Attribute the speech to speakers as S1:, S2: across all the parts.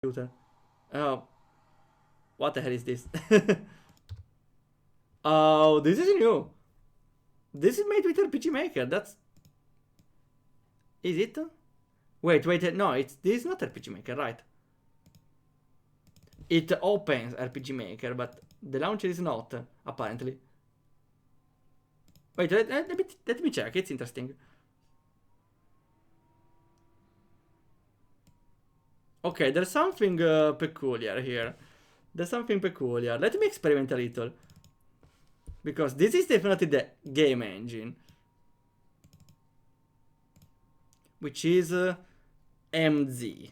S1: computer. Oh, what the hell is this? Oh, this is new. This is made with RPG Maker. That's... Is it? Wait, no, this is not RPG Maker, right? It opens RPG Maker, but the launcher is not, apparently. Wait, let me check, it's interesting. Okay, there's something peculiar here. There's something peculiar. Let me experiment a little. Because this is definitely the game engine. Which is MZ.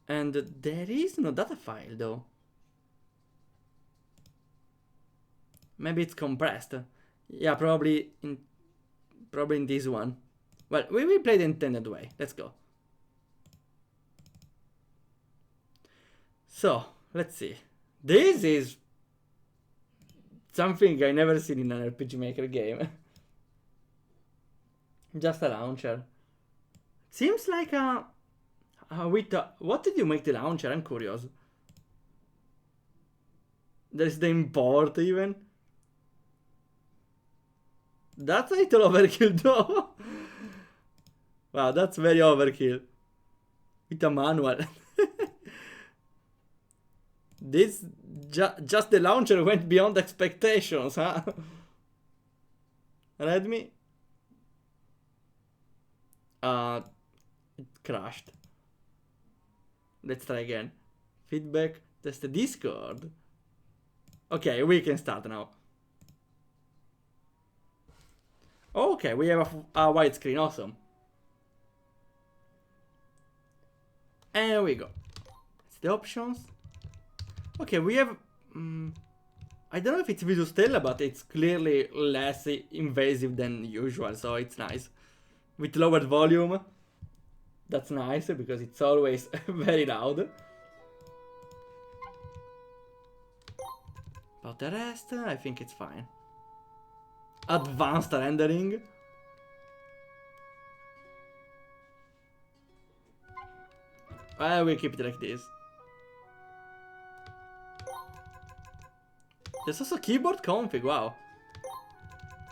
S1: And there is no data file though. Maybe it's compressed. Yeah, probably in this one. Well, we will play the intended way. Let's go. So, let's see. This is something I never seen in an RPG Maker game. Just a launcher. Seems like a... what did you make the launcher? I'm curious. There's the import even. That's a little overkill though. Wow, that's very overkill. With a manual. This just the launcher went beyond expectations, huh? Read me. It crashed. Let's try again. Feedback. That's the Discord. Okay, we can start now. Okay, we have a widescreen. Awesome. And we go. It's the options. Okay, we have... I don't know if it's Video Stella, but it's clearly less invasive than usual, so it's nice. With lowered volume. That's nice, because it's always very loud. About the rest, I think it's fine. Advanced rendering. I will keep it like this. There's also keyboard config, wow.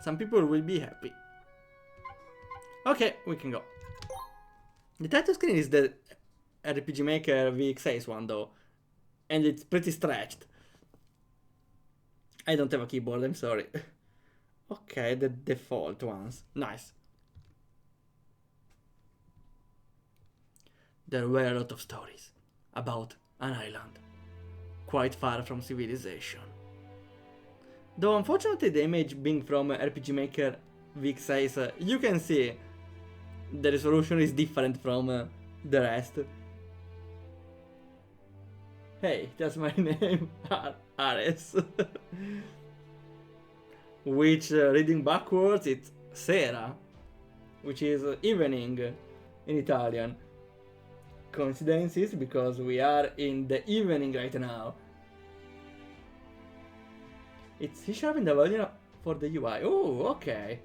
S1: Some people will be happy. Okay, we can go. The title screen is the RPG Maker VX6 one though. And it's pretty stretched. I don't have a keyboard, I'm sorry. Okay, the default ones. Nice. There were a lot of stories about an island quite far from civilization. Though unfortunately the image being from RPG Maker VX6, you can see the resolution is different from the rest. Hey, that's my name, Ares. Which, reading backwards, it's Sera, which is evening in Italian. Coincidences, because we are in the evening right now. It's C# in the volume for the UI. Oh, okay.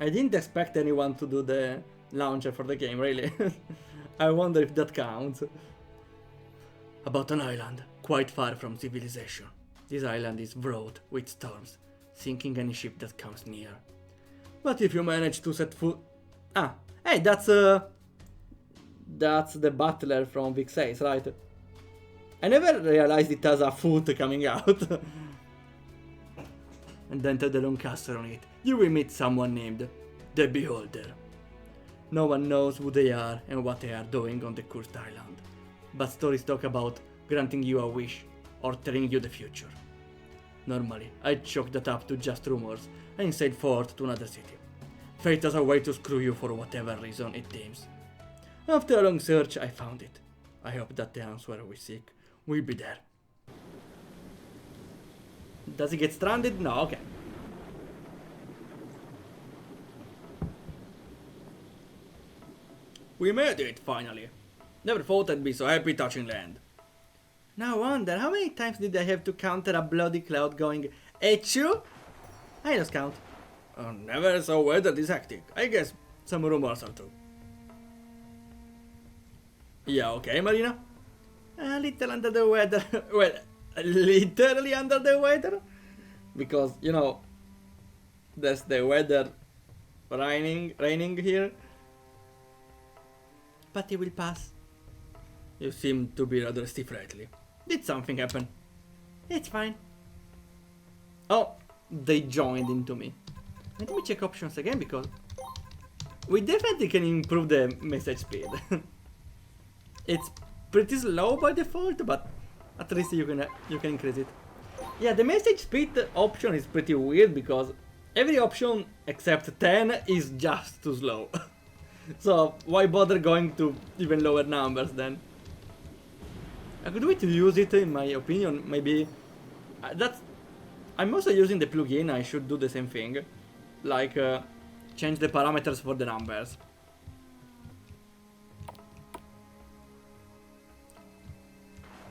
S1: I didn't expect anyone to do the launcher for the game, really. I wonder if that counts. About an island, quite far from civilization. This island is fraught with storms, sinking any ship that comes near. But if you manage to set foot... Ah, hey, that's the butler from VX6, right? I never realized it has a foot coming out. And enter the long castle on it. You will meet someone named the Beholder. No one knows who they are and what they are doing on the cursed island. But stories talk about granting you a wish or telling you the future. Normally, I'd chalk that up to just rumors and sail forth to another city. Fate has a way to screw you for whatever reason it deems. After a long search, I found it. I hope that the answer we seek will be there. Does he get stranded? No, okay. We made it, finally. Never thought I'd be so happy touching land. Now I wonder, how many times did I have to counter a bloody cloud going, "Achoo"? I lost count. Never saw weather this hectic. I guess some rumors or two. Yeah, okay, Marina. A little under the weather. Well, literally under the weather. Because, you know, that's the weather raining here. But it will pass. You seem to be rather stiff lately. Did something happen? It's fine. Oh, they joined into me. Let me check options again because we definitely can improve the message speed. It's pretty slow by default, but at least you can increase it. Yeah, the message speed option is pretty weird because every option except 10 is just too slow. So why bother going to even lower numbers then? A good way to use it, in my opinion, maybe I'm also using the plugin. I should do the same thing, like change the parameters for the numbers.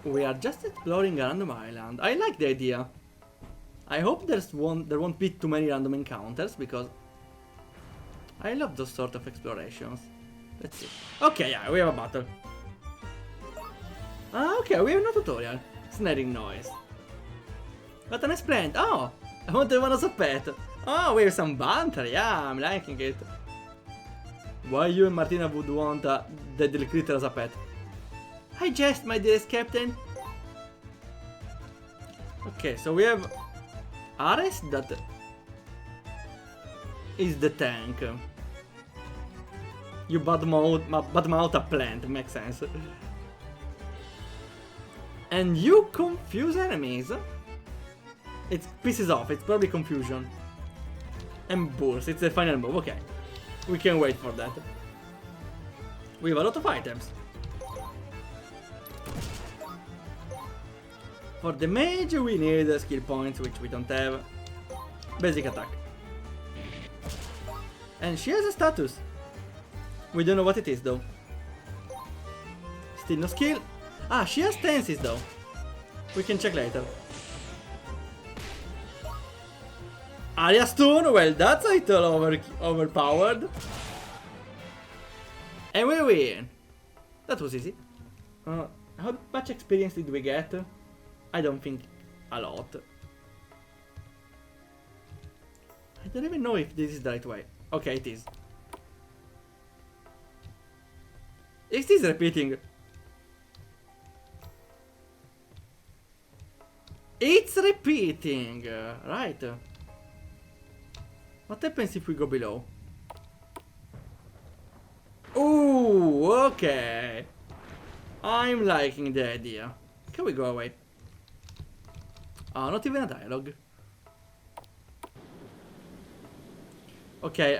S1: We are just exploring a random island. I like the idea. I hope there won't be too many random encounters because I love those sort of explorations. Let's see. Okay, yeah, we have a battle. Ah, okay, we have no tutorial. Snaring noise. What an plant. Oh, I wanted one as a pet. Oh, we have some banter. Yeah, I'm liking it. Why you and Martina would want a deadly critter as a pet? I jest, my dearest captain. Okay, so we have Ares that is the tank. You badmouth a plant, makes sense. And you confuse enemies. It pisses off, it's probably confusion. And burst, it's the final move, okay. We can wait for that. We have a lot of items. For the mage we need skill points, which we don't have. Basic attack. And she has a status. We don't know what it is though. Still no skill. Ah, she has stances though. We can check later. Area stun, well that's a little overpowered. And we win. That was easy. How much experience did we get? I don't think a lot. I don't even know if this is the right way. Okay, it is. Is this repeating? It's repeating, right. What happens if we go below? Ooh, okay. I'm liking the idea. Can we go away? Oh, not even a dialogue. Okay,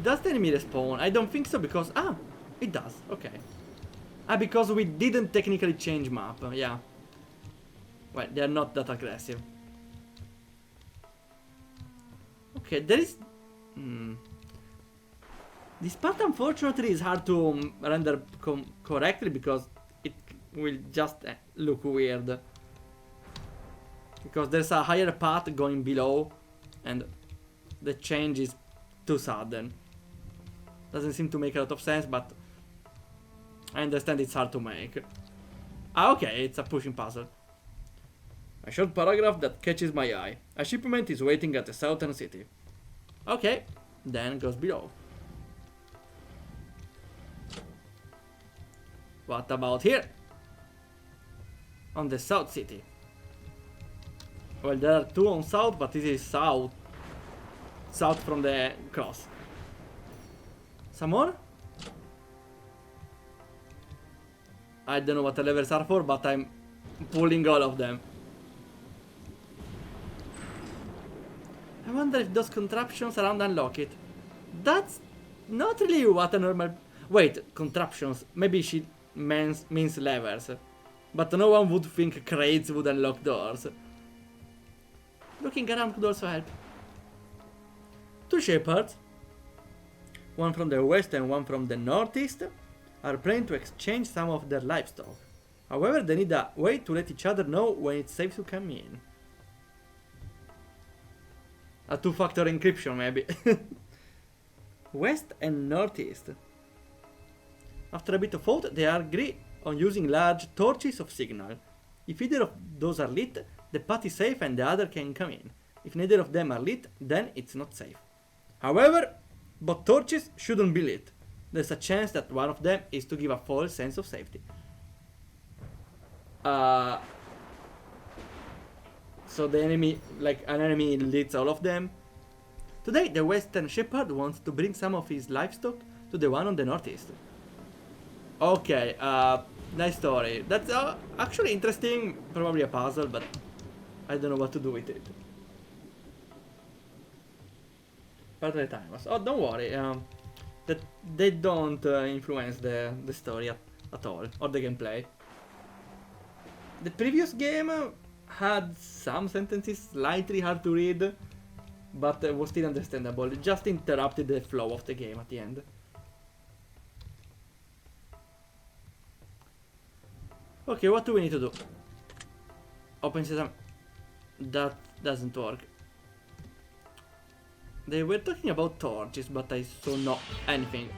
S1: does the enemy respawn? I don't think so because... Ah, it does, okay. Ah, because we didn't technically change map, yeah. Well, they're not that aggressive. Okay, there is... This part unfortunately is hard to render correctly because it will just look weird. Because there's a higher path going below and the change is too sudden. Doesn't seem to make a lot of sense, but I understand it's hard to make. Ah, okay, it's a pushing puzzle. A short paragraph that catches my eye. A shipment is waiting at the southern city. Okay, then goes below. What about here? On the south city. Well, there are two on south, but this is south. South from the cross. Some more? I don't know what the levels are for, but I'm pulling all of them. I wonder if those contraptions around unlock it. That's not really what a normal... Wait, contraptions. Maybe she means levers. But no one would think crates would unlock doors. Looking around could also help. Two shepherds, one from the west and one from the northeast, are planning to exchange some of their livestock. However, they need a way to let each other know when it's safe to come in. A two-factor encryption, maybe. West and northeast. After a bit of thought, they agree on using large torches of signal. If either of those are lit, the path is safe and the other can come in. If neither of them are lit, then it's not safe. However, both torches shouldn't be lit. There's a chance that one of them is to give a false sense of safety. So the enemy, like an enemy leads all of them. Today, the Western Shepherd wants to bring some of his livestock to the one on the northeast. Okay, nice story. That's actually interesting, probably a puzzle, but I don't know what to do with it. Part of the timers. Oh, don't worry. That they don't influence the story at all, or the gameplay. The previous game had some sentences slightly hard to read, but was still understandable. It just interrupted the flow of the game at the end. Okay, what do we need to do? Open system. That doesn't work. They were talking about torches, but I saw not anything.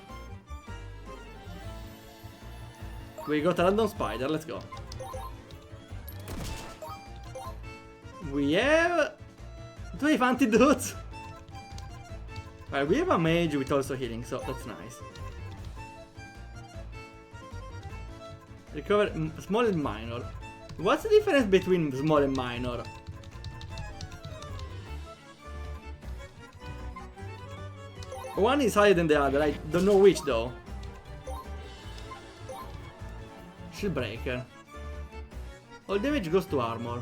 S1: We got a random spider, let's go. We have... Do we have antidotes? Alright, we have a mage with also healing, so that's nice. Recover small and minor. What's the difference between small and minor? One is higher than the other, I don't know which though. Shield breaker. All damage goes to armor.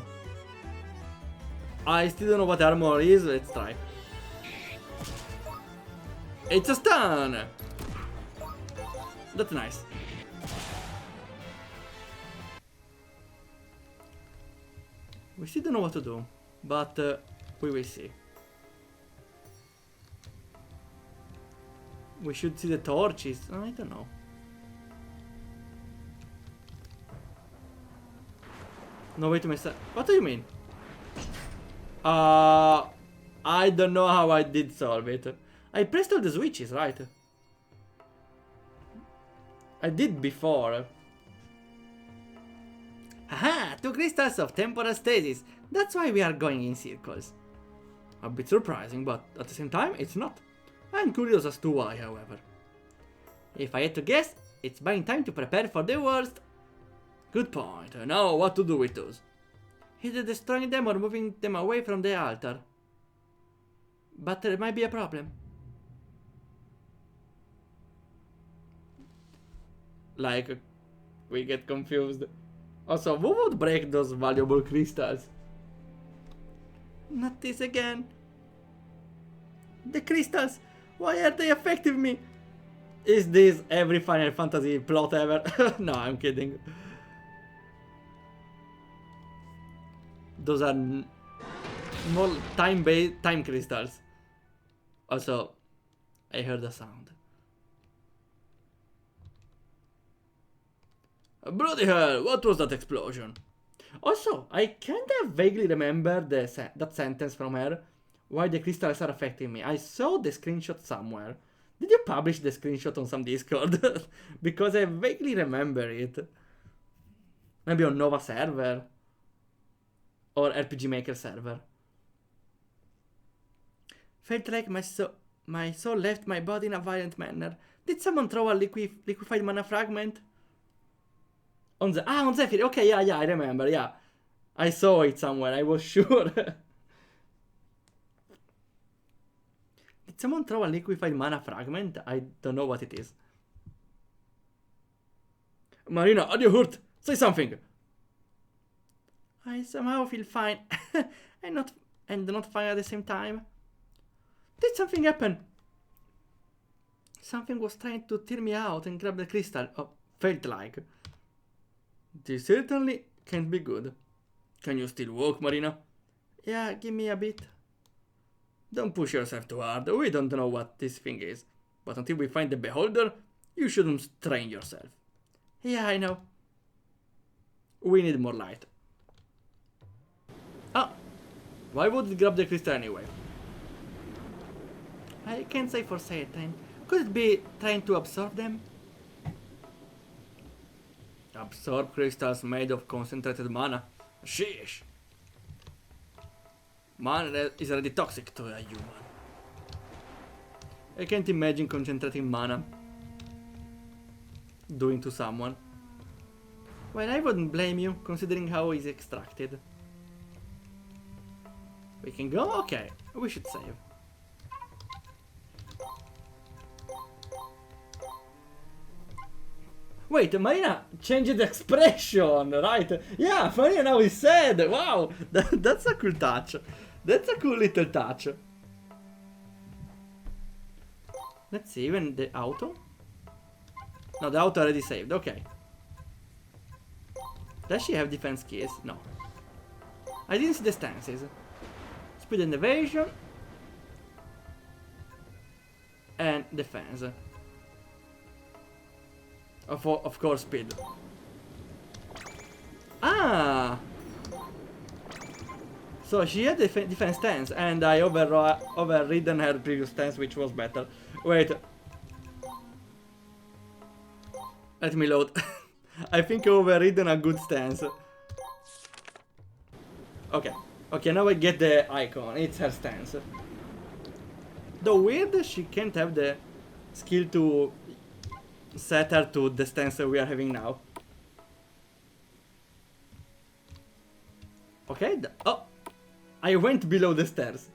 S1: I still don't know what armor is, let's try. It's a stun! That's nice. We still don't know what to do, but we will see. We should see the torches. I don't know. No way to mess up. What do you mean? I don't know how I did solve it. I pressed all the switches, right? I did before. Haha! 2 crystals of temporal stasis. That's why we are going in circles. A bit surprising, but at the same time, it's not. I'm curious as to why, however. If I had to guess, it's buying time to prepare for the worst. Good point. Now, what to do with those? Either destroying them or moving them away from the altar. But there might be a problem. Like, we get confused. Also, who would break those valuable crystals? Not this again. The crystals! Why are they affecting me? Is this every Final Fantasy plot ever? No, I'm kidding. Those are small time crystals. Also, I heard a sound. Bloody hell, what was that explosion? Also, I kind of vaguely remember that sentence from her. Why the crystals are affecting me. I saw the screenshot somewhere. Did you publish the screenshot on some Discord? Because I vaguely remember it. Maybe on Nova server. Or RPG Maker server. Felt like my soul left my body in a violent manner. Did someone throw a liquefied mana fragment? On Zephyr. Okay, yeah, I remember, yeah. I saw it somewhere, I was sure. Did someone throw a liquefied mana fragment? I don't know what it is. Marina, are you hurt? Say something! I somehow feel fine. and not fine at the same time. Did something happen? Something was trying to tear me out and grab the crystal. Oh, felt like. This certainly can't be good. Can you still walk, Marina? Yeah, give me a bit. Don't push yourself too hard. We don't know what this thing is. But until we find the beholder, you shouldn't strain yourself. Yeah, I know. We need more light. Ah! Why would it grab the crystal anyway? I can't say for certain. Could it be trying to absorb them? Absorb crystals made of concentrated mana. Sheesh. Mana is already toxic to a human. I can't imagine concentrating mana doing to someone. Well, I wouldn't blame you, considering how it's extracted. We can go? Okay, we should save. Wait, Marina changed the expression, right? Yeah, Marina now is sad. Wow, that's a cool touch. That's a cool little touch. Let's see, even the auto? No, the auto already saved, okay. Does she have defense keys? No. I didn't see the stances. Speed and evasion. And defense. Of course, speed. Ah! So she had defense stance, and I overridden her previous stance, which was better. Wait. Let me load. I think I overridden a good stance. Okay. Okay, now I get the icon. It's her stance. Though weird, she can't have the skill to set her to the stance we are having now. Okay, oh! I went below the stairs.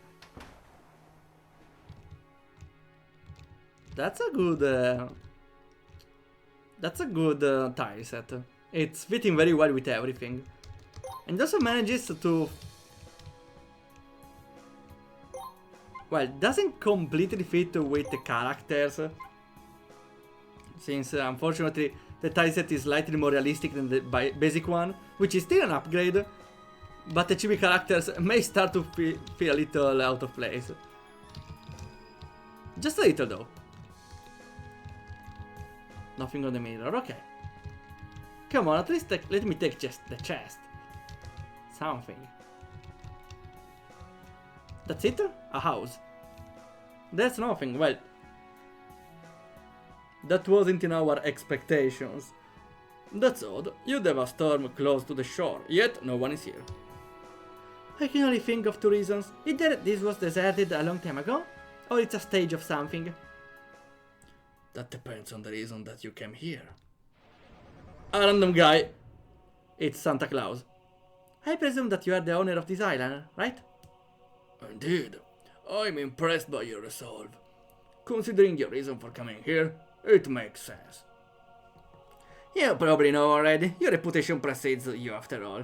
S1: That's a good tile set. It's fitting very well with everything. And also manages to... Well, doesn't completely fit with the characters. Since unfortunately the tile set is slightly more realistic than the basic one, which is still an upgrade. But the chibi characters may start to feel a little out of place. Just a little though. Nothing on the mirror, okay. Come on, at least let me take just the chest. Something. That's it? A house. That's nothing, well. That wasn't in our expectations. That's odd. You'd have a storm close to the shore, yet no one is here. I can only think of two reasons. Either this was deserted a long time ago, or it's a stage of something. That depends on the reason that you came here. A random guy. It's Santa Claus. I presume that you are the owner of this island, right? Indeed. I'm impressed by your resolve. Considering your reason for coming here, it makes sense. You probably know already. Your reputation precedes you after all.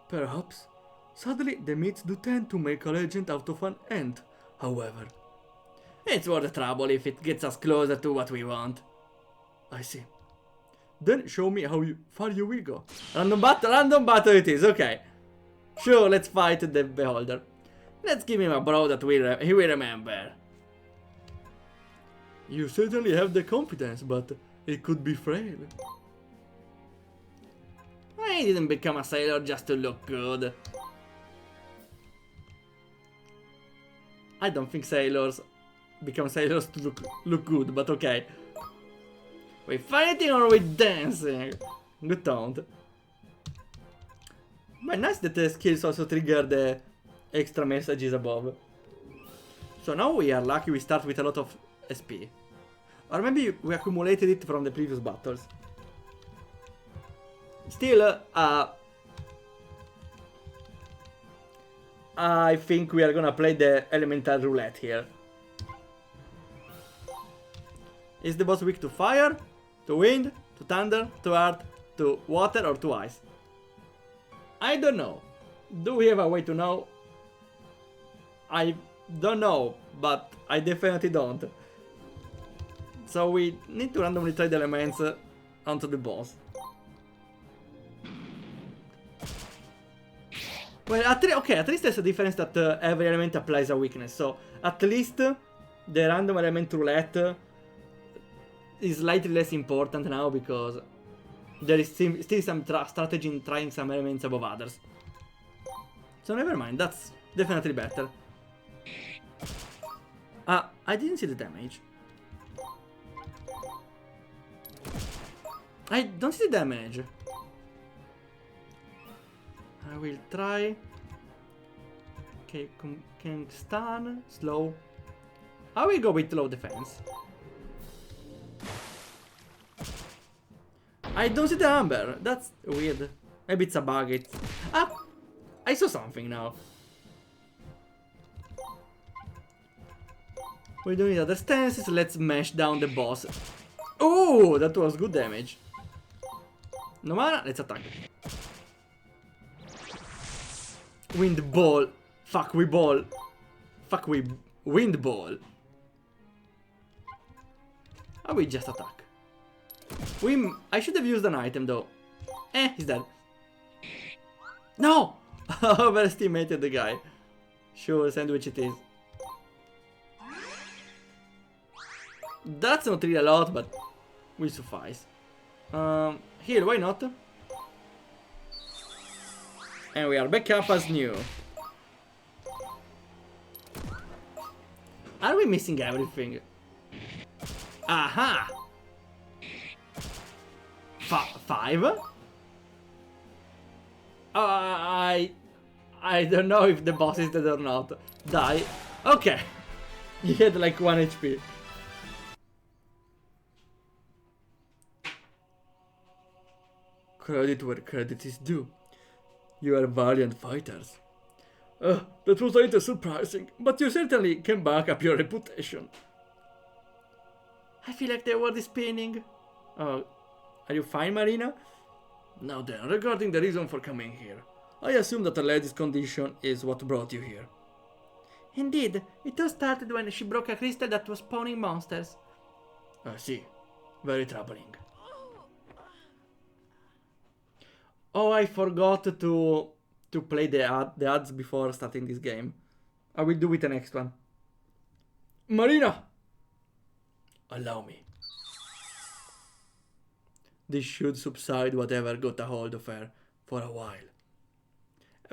S1: Perhaps. Sadly, the myths do tend to make a legend out of an ant, however. It's worth the trouble if it gets us closer to what we want. I see. Then show me how far you will go. Random battle it is, okay. Sure, let's fight the beholder. Let's give him a blow that he will remember. You certainly have the confidence, but it could be frail. I didn't become a sailor just to look good. I don't think sailors become sailors to look good, but okay. We fighting or we dancing? Good taunt. But nice that the skills also trigger the extra messages above. So now we are lucky we start with a lot of SP. Or maybe we accumulated it from the previous battles. Still, I think we are gonna play the elemental roulette here. Is the boss weak to fire, to wind, to thunder, to earth, to water, or to ice? I don't know. Do we have a way to know? I don't know, but I definitely don't. So we need to randomly try the elements onto the boss. Well, at least there's a difference that every element applies a weakness. So at least the random element roulette is slightly less important now because there is still some strategy in trying some elements above others. So never mind, that's definitely better. I didn't see the damage. I don't see the damage. I will try. Okay, can stun, slow. I will go with low defense. I don't see the amber. That's weird. Maybe it's a bug. Ah! I saw something now. We don't need other stances. Let's mash down the boss. Oh, that was good damage. No mana, let's attack. Wind ball. Fuck, we ball. Fuck, we wind ball. I will just attack. I should have used an item though. He's dead. No! Overestimated the guy. Sure, sandwich it is. That's not really a lot, but will suffice. Heal, why not? And we are back up as new. Are we missing everything? Aha! 5? I don't know if the boss is dead or not. Die. Okay. He had like 1 HP. Credit where credit is due. You are valiant fighters. That was a little surprising, but you certainly can back up your reputation. I feel like the world is spinning. Oh, are you fine, Marina? Now then, regarding the reason for coming here, I assume that the lady's condition is what brought you here. Indeed, it all started when she broke a crystal that was spawning monsters. I see. Very troubling. Oh, I forgot to play the ads before starting this game. I will do it the next one. Marina! Allow me. This should subside whatever got a hold of her for a while.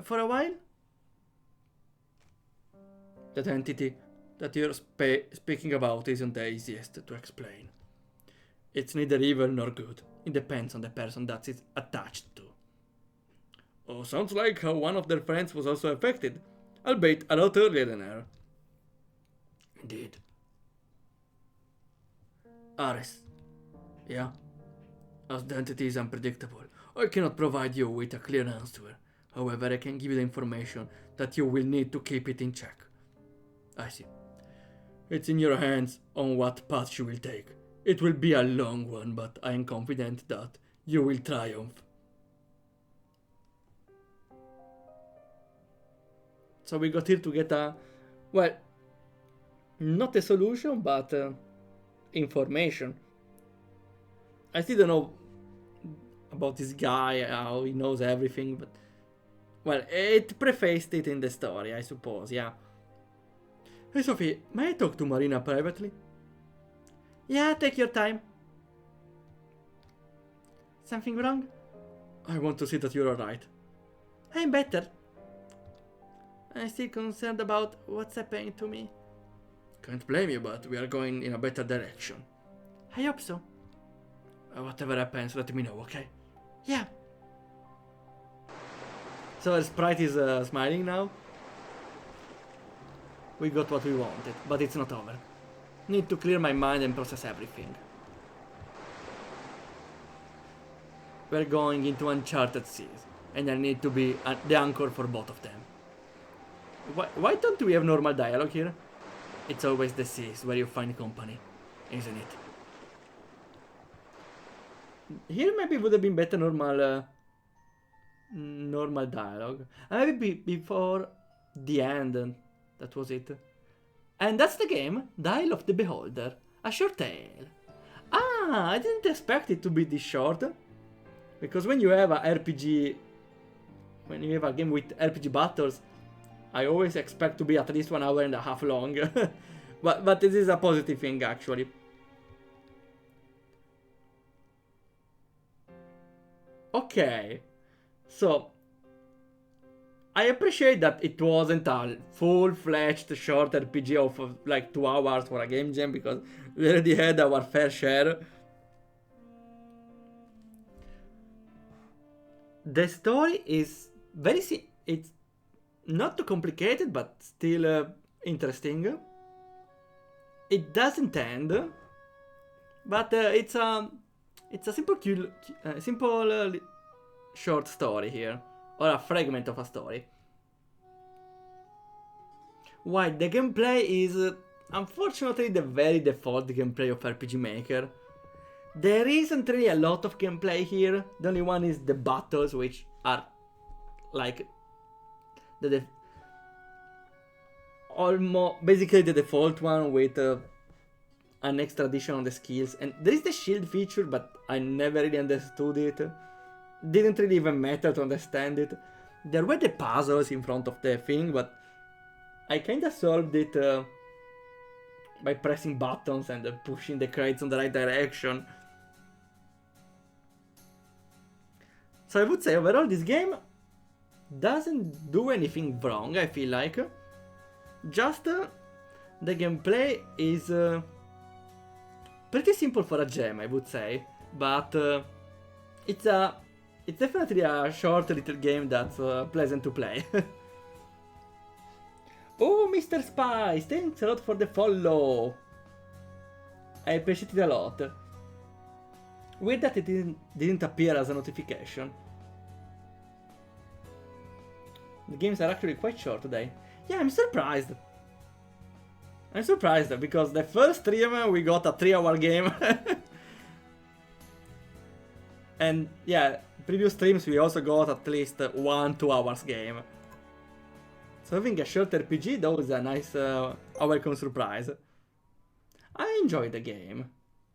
S1: For a while? That entity that you're speaking about isn't the easiest to explain. It's neither evil nor good. It depends on the person that it's attached to. Oh, sounds like how one of their friends was also affected, albeit a lot earlier than her. Indeed. Ares. Yeah? As the entity is unpredictable, I cannot provide you with a clear answer. However, I can give you the information that you will need to keep it in check. I see. It's in your hands on what path she will take. It will be a long one, but I am confident that you will triumph. So we got here to get a, well, not a solution, but information. I still don't know about this guy, how he knows everything, but, well, it prefaced it in the story, I suppose, yeah. Hey Sophie, may I talk to Marina privately? Yeah, take your time. Something wrong? I want to see that you're alright. I'm better. I'm still concerned about what's happening to me. Can't blame you, but we are going in a better direction. I hope so. Whatever happens, let me know, okay? Yeah. So our sprite is smiling now. We got what we wanted, but it's not over. Need to clear my mind and process everything. We're going into uncharted seas, and I need to be the anchor for both of them. Why don't we have normal dialogue here? It's always the seas where you find company, isn't it? Here maybe would have been better normal dialogue. Maybe before the end, that was it. And that's the game, Dial of the Beholder, a short tale. Ah, I didn't expect it to be this short. Because when you have a RPG, when you have a game with RPG battles, I always expect to be at least 1 hour and a half long. but this is a positive thing actually. Okay, so I appreciate that it wasn't a full-fledged short RPG of like 2 hours for a game jam, because we already had our fair share. The story is it's not too complicated, but still interesting. It doesn't end, but it's a simple short story here, or a fragment of a story. While the gameplay is unfortunately the very default gameplay of RPG Maker. There isn't really a lot of gameplay here. The only one is the battles, which are like almost basically the default one with an extra addition on the skills. And there is the shield feature, but I never really understood it. Didn't really even matter to understand it. There were the puzzles in front of the thing, but I kinda solved it by pressing buttons and pushing the crates in the right direction. So I would say overall this game doesn't do anything wrong, I feel like. Just the gameplay is pretty simple for a gem, I would say. But it's definitely a short little game that's pleasant to play. Oh, Mr. Spice, thanks a lot for the follow. I appreciate it a lot. Weird that it didn't appear as a notification. The games are actually quite short today. Yeah, I'm surprised. I'm surprised because the first stream we got a 3-hour game. And yeah, previous streams we also got at least 1-2 hours game. So having a short RPG, that was a nice, welcome surprise. I enjoyed the game.